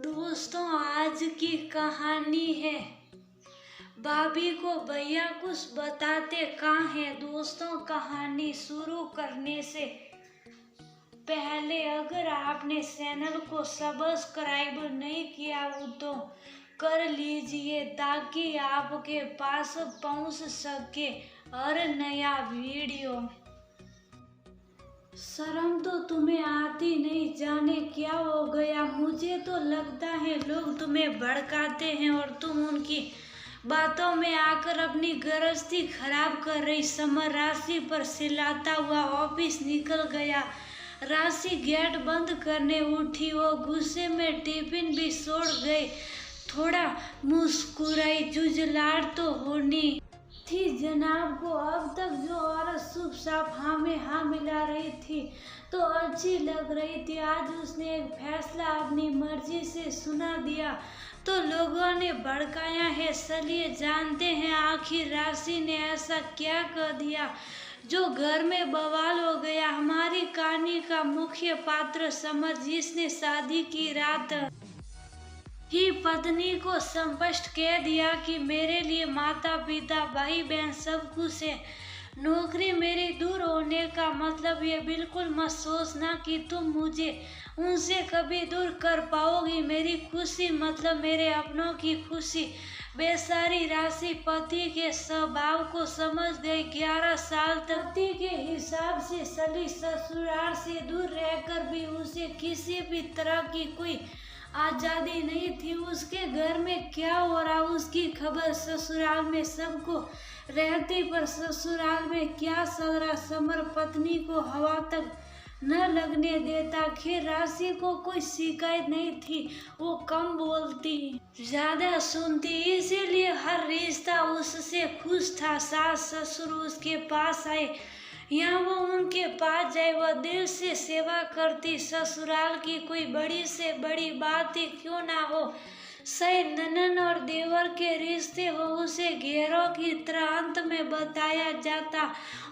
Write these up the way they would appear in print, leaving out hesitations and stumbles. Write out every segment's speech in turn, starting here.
दोस्तों, आज की कहानी है भाभी को भैया कुछ बताते कहाँ है। दोस्तों, कहानी शुरू करने से पहले अगर आपने चैनल को सब्सक्राइब नहीं किया हो तो कर लीजिए ताकि आपके पास पहुंच सके हर नया वीडियो। शर्म तो तुम्हें आती नहीं, जाने क्या हो गया। मुझे तो लगता है लोग तुम्हें भड़काते हैं और तुम उनकी बातों में आकर अपनी गृहस्थी खराब कर रही। समर राशि पर चिल्लाता हुआ ऑफिस निकल गया। राशि गेट बंद करने उठी। वो गुस्से में टिफिन भी छोड़ गई। थोड़ा मुस्कुराई। जुझलाहट तो होनी थी जनाब को। अब तक जो औरत चुप साफ हाँ में हाँ मिला रही थी तो अच्छी लग रही थी, आज उसने एक फैसला अपनी मर्जी से सुना दिया तो लोगों ने भड़काया है। चलिए जानते हैं आखिर राशि ने ऐसा क्या कर दिया जो घर में बवाल हो गया। हमारी कहानी का मुख्य पात्र समर, जिसने शादी की रात ही पत्नी को स्पष्ट कह दिया कि मेरे लिए माता पिता भाई बहन सब कुछ है। नौकरी मेरे दूर होने का मतलब ये बिल्कुल मत सोचना कि तुम मुझे उनसे कभी दूर कर पाओगी। मेरी खुशी मतलब मेरे अपनों की खुशी। बेचारी राशि पति के स्वभाव को समझ गई। 11 साल तक पति के हिसाब से चली। ससुराल से दूर रहकर भी उसे किसी भी तरह की कोई आजादी नहीं थी। उसके घर में क्या हो रहा उसकी खबर ससुराल में सबको रहती, पर ससुराल में क्या चल रहा समर पत्नी को हवा तक न लगने देता। खैर राशि को कोई शिकायत नहीं थी। वो कम बोलती, ज्यादा सुनती, इसीलिए हर रिश्ता उससे खुश था। सास ससुर उसके पास आए यहाँ वो उनके पास जाए, वह दिल से सेवा करती। ससुराल की कोई बड़ी से बड़ी बात ही क्यों ना हो, सही ननन और देवर के रिश्ते हो, उसे घेरों की तरह अंत में बताया जाता।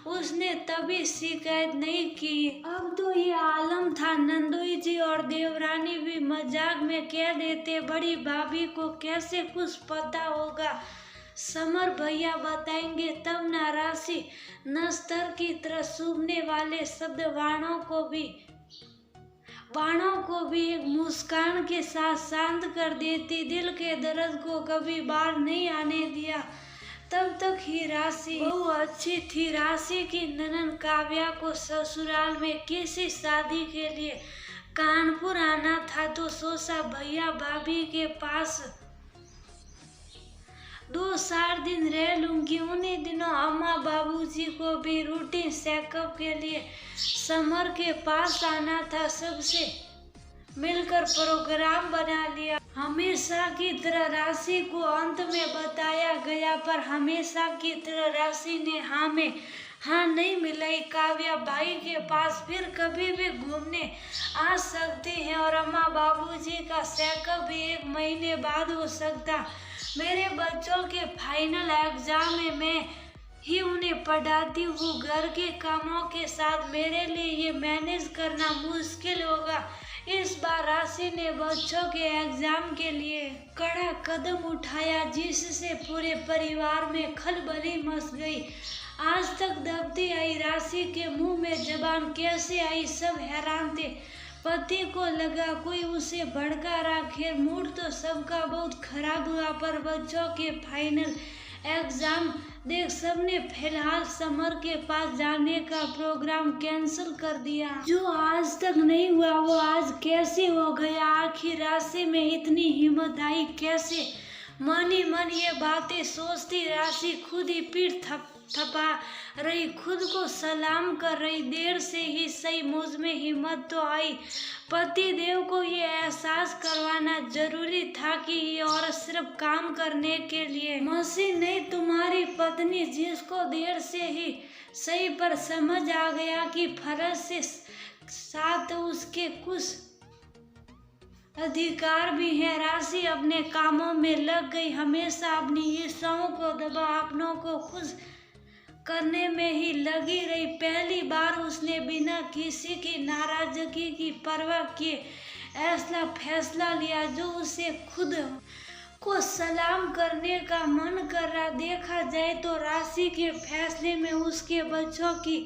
उसने तभी शिकायत नहीं की। अब तो ये आलम था। नंदोई जी और देवरानी भी मजाक में कह देते, बड़ी भाभी को कैसे कुछ पता होगा, समर भैया बताएंगे तब ना। राशि नस्तर की तरह चुभने वाले शब्द बाणों को भी एक मुस्कान के साथ शांत कर देती। दिल के दर्द को कभी बाहर नहीं आने दिया। तब तक ही राशि बहुत अच्छी थी। राशि की ननन काव्या को ससुराल में किसी शादी के लिए कानपुर आना था तो सोचा भैया भाभी के पास 2-4 दिन रह लूंगी। उन्हीं दिनों अम्मा बाबूजी को भी रूटीन चेकअप के लिए समर के पास आना था। सबसे मिलकर प्रोग्राम बना लिया। हमेशा की तरह राशि को अंत में बताया गया, पर हमेशा की तरह राशि ने हाँ में हाँ नहीं मिलाई। काव्या भाई के पास फिर कभी भी घूमने आ सकती है और अम्मा बाबूजी का चेकअप भी 1 महीने बाद हो सकता। मेरे बच्चों के फाइनल एग्जाम में मैं ही उन्हें पढ़ाती हूँ। घर के कामों के साथ मेरे लिए ये मैनेज करना मुश्किल होगा। इस बार राशि ने बच्चों के एग्जाम के लिए कड़ा कदम उठाया, जिससे पूरे परिवार में खलबली मच गई। आज तक दबती आई राशि के मुंह में जबान कैसे आई, सब हैरान थे। पति को लगा कोई उसे भड़का रहा। खैर मूड तो सबका बहुत खराब हुआ, पर बच्चों के फाइनल एग्जाम देख सबने फिलहाल समर के पास जाने का प्रोग्राम कैंसिल कर दिया। जो आज तक नहीं हुआ वो आज कैसे हो गया। आखिर राशि में इतनी हिम्मत आई कैसे। मन ही मन ये बातें सोचती राशि खुद ही पीठ थपा रही, खुद को सलाम कर रही। देर से ही सही मुझ में हिम्मत तो आई। पति देव को ये एहसास करवाना जरूरी था कि ये औरत सिर्फ काम करने के लिए मशीन नहीं, तुम्हारी पत्नी, जिसको देर से ही सही पर समझ आ गया कि फर्ज से साथ उसके कुछ अधिकार भी है। राशि अपने कामों में लग गई, हमेशा अपनी इच्छाओं को दबा अपनों को खुश करने में ही लगी रही। पहली बार उसने बिना किसी की नाराजगी की परवाह किए ऐसा फैसला लिया जो उसे खुद को सलाम करने का मन कर रहा। देखा जाए तो राशि के फैसले में उसके बच्चों की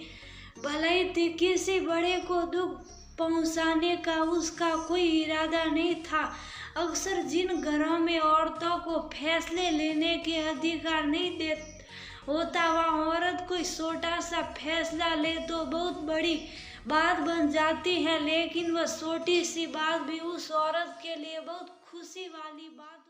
भलाई थी, किसी बड़े को दुख पहुंचाने का उसका कोई इरादा नहीं था। अक्सर जिन घरों में औरतों को फैसले लेने के अधिकार नहीं दे होता, वहाँ औरत कोई छोटा सा फैसला ले तो बहुत बड़ी बात बन जाती है, लेकिन वह छोटी सी बात भी उस औरत के लिए बहुत खुशी वाली बात